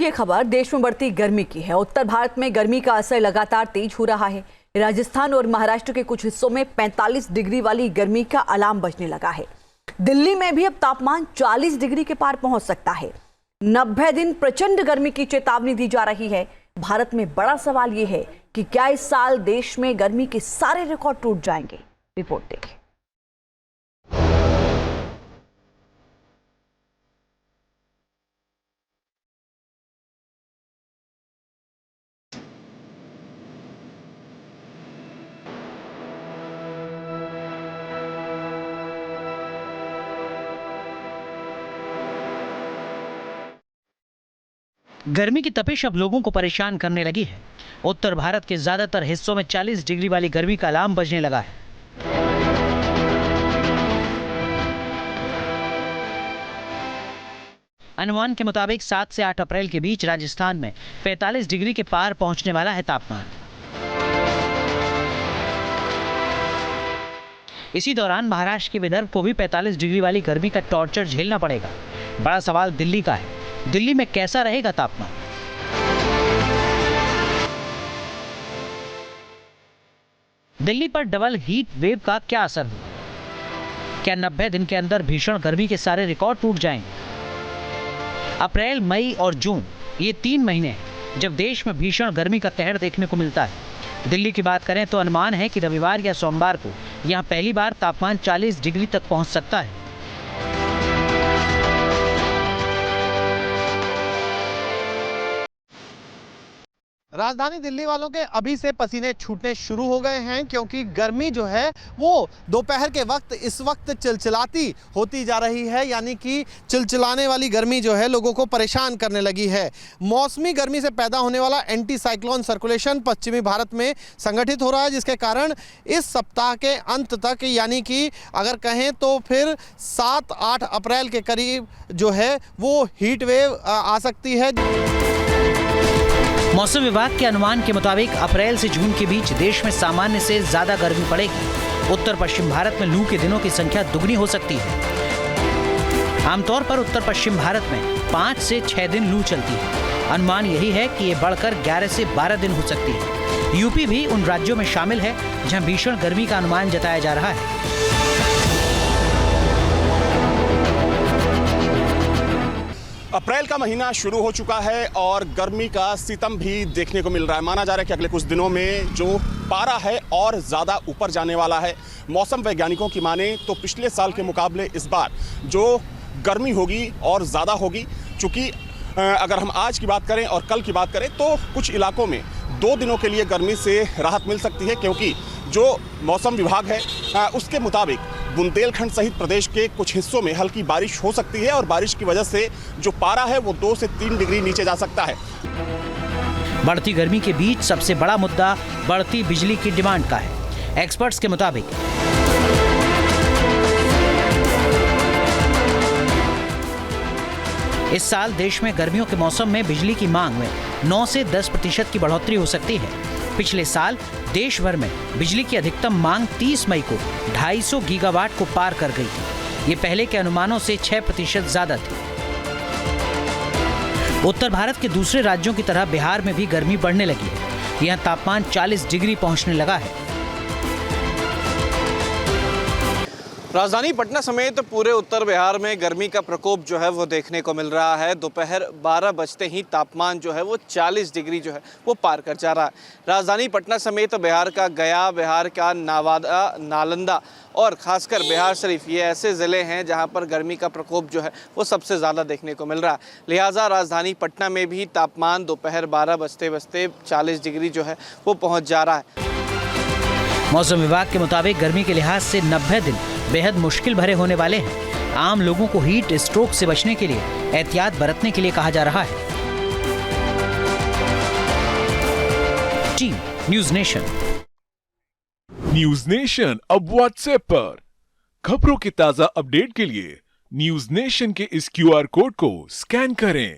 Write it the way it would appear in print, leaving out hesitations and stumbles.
ये खबर देश में बढ़ती गर्मी की है। उत्तर भारत में गर्मी का असर लगातार तेज हो रहा है। राजस्थान और महाराष्ट्र के कुछ हिस्सों में 45 डिग्री वाली गर्मी का अलार्म बजने लगा है। दिल्ली में भी अब तापमान 40 डिग्री के पार पहुंच सकता है। 90 दिन प्रचंड गर्मी की चेतावनी दी जा रही है। भारत में बड़ा सवाल यह है कि क्या इस साल देश में गर्मी के सारे रिकॉर्ड टूट जाएंगे। रिपोर्ट देखिए। गर्मी की तपिश अब लोगों को परेशान करने लगी है। उत्तर भारत के ज्यादातर हिस्सों में 40 डिग्री वाली गर्मी का अलार्म बजने लगा है। अनुमान के मुताबिक 7 से 8 अप्रैल के बीच राजस्थान में 45 डिग्री के पार पहुंचने वाला है तापमान। इसी दौरान महाराष्ट्र के विदर्भ को भी 45 डिग्री वाली गर्मी का टॉर्चर झेलना पड़ेगा। बड़ा सवाल दिल्ली का है। दिल्ली में कैसा रहेगा तापमान? दिल्ली पर डबल हीट वेव का क्या असर होगा? क्या 90 दिन के अंदर भीषण गर्मी के सारे रिकॉर्ड टूट जाएंगे? अप्रैल, मई और जून ये 3 महीने हैं जब देश में भीषण गर्मी का कहर देखने को मिलता है। दिल्ली की बात करें तो अनुमान है कि रविवार या सोमवार को यहां पहली बार तापमान 40 डिग्री तक पहुंच सकता है। राजधानी दिल्ली वालों के अभी से पसीने छूटने शुरू हो गए हैं, क्योंकि गर्मी जो है वो दोपहर के वक्त इस वक्त चिलचिलाती होती जा रही है। यानी कि चिलचिलाने वाली गर्मी जो है लोगों को परेशान करने लगी है। मौसमी गर्मी से पैदा होने वाला एंटी साइक्लोन सर्कुलेशन पश्चिमी भारत में संगठित हो रहा है, जिसके कारण इस सप्ताह के अंत तक, यानी कि अगर कहें तो फिर 7-8 अप्रैल के करीब जो है वो हीट वेव आ सकती है। मौसम विभाग के अनुमान के मुताबिक अप्रैल से जून के बीच देश में सामान्य से ज्यादा गर्मी पड़ेगी। उत्तर पश्चिम भारत में लू के दिनों की संख्या दुगनी हो सकती है। आमतौर पर उत्तर पश्चिम भारत में 5 से 6 दिन लू चलती है। अनुमान यही है कि ये बढ़कर 11 से 12 दिन हो सकती है। यूपी भी उन राज्यों में शामिल है जहां भीषण गर्मी का अनुमान जताया जा रहा है। अप्रैल का महीना शुरू हो चुका है और गर्मी का सितम भी देखने को मिल रहा है। माना जा रहा है कि अगले कुछ दिनों में जो पारा है और ज़्यादा ऊपर जाने वाला है। मौसम वैज्ञानिकों की माने तो पिछले साल के मुकाबले इस बार जो गर्मी होगी और ज़्यादा होगी। चूँकि अगर हम आज की बात करें और कल की बात करें तो कुछ इलाकों में 2 दिनों के लिए गर्मी से राहत मिल सकती है, क्योंकि जो मौसम विभाग है उसके मुताबिक बुंदेलखंड सहित प्रदेश के कुछ हिस्सों में हल्की बारिश हो सकती है और बारिश की वजह से जो पारा है वो 2 से 3 डिग्री नीचे जा सकता है। बढ़ती गर्मी के बीच सबसे बड़ा मुद्दा बढ़ती बिजली की डिमांड का है। एक्सपर्ट्स के मुताबिक इस साल देश में गर्मियों के मौसम में बिजली की मांग में 9 से 10% की बढ़ोतरी हो सकती है। पिछले साल देश भर में बिजली की अधिकतम मांग 30 मई को 250 गीगावाट को पार कर गई थी। ये पहले के अनुमानों से 6% ज्यादा थी। उत्तर भारत के दूसरे राज्यों की तरह बिहार में भी गर्मी बढ़ने लगी है। यहाँ तापमान 40 डिग्री पहुंचने लगा है। राजधानी पटना समेत पूरे उत्तर बिहार में गर्मी का प्रकोप जो है वो देखने को मिल रहा है। दोपहर 12 बजते ही तापमान जो है वो 40 डिग्री जो है वो पार कर जा रहा है। राजधानी पटना समेत बिहार का गया, बिहार का नवादा, नालंदा और खासकर बिहार शरीफ, ये ऐसे ज़िले हैं जहां पर गर्मी का प्रकोप जो है वो सबसे ज़्यादा देखने को मिल रहा है। लिहाजा राजधानी पटना में भी तापमान दोपहर 12 बजते बजते 40 डिग्री जो है वो पहुँच जा रहा है। मौसम विभाग के मुताबिक गर्मी के लिहाज से 90 दिन बेहद मुश्किल भरे होने वाले हैं। आम लोगों को हीट स्ट्रोक से बचने के लिए एहतियात बरतने के लिए कहा जा रहा है। Team news nation. News nation अब व्हाट्सएप पर खबरों के ताजा अपडेट के लिए न्यूज़ नेशन के इस QR कोड को स्कैन करें।